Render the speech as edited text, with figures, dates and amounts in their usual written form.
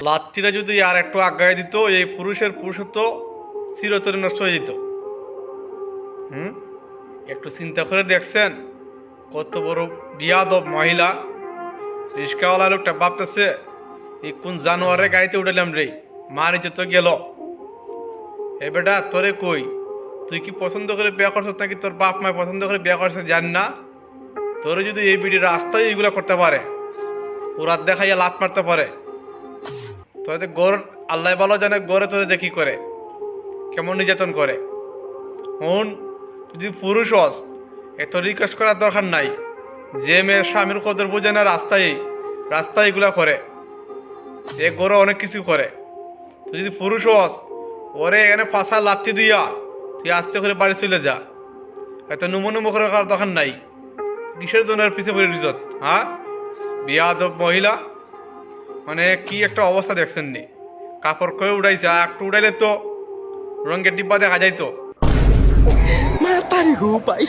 লাত্তিরা যদি আর একটু আগায় দিত এই পুরুষের পুরুষত্ব চিরতরে নষ্ট হয়ে যেত। একটু চিন্তা করে দেখছেন কত বড় বিয়াদব মহিলা। রিস্কাওয়ালা লোকটা ভাবতেছে এই কোন জানোয়ারে গাড়িতে উঠালাম রে, মারিতে তো গেল। এ বেটা তোরে কই, তুই কি পছন্দ করে বিয়ে করছিস নাকি তোর বাপ মায় পছন্দ করে বিয়ে করছে জানি না। তোরে যদি এই বিড়ি রাস্তায় এইগুলো করতে পারে, ওরা দেখাইয়া লাত মারতে পারে, তোদের গড় আল্লাহ ভালো জানে গড়ে তোরে দেখি করে কেমন নির্যাতন করে। হন যদি পুরুষ হস এত রিকোয়েস্ট করার দরকার নাই। যে মেয়ে স্বামীর কদর বোঝে না রাস্তায় রাস্তায় এগুলা করে, এ গড়ে অনেক কিছু করে। তুই যদি পুরুষ হস ওরে এখানে ফাঁসা লাত্তি দিয়া তুই আস্তে করে বাড়ি চলে যা। এত নুমো করে করার দরকার নাই। কিসের জন্য পিছিয়ে পড়ে রিজত? হ্যাঁ, বিয়াদব মহিলা। মানে কি একটা অবস্থা দেখছেন নি, কাপড় করে উড়াইছে, একটু উড়াইলে তো রঙের ডিব্বা দেখা যাইতো। Mata nih gue, Pak.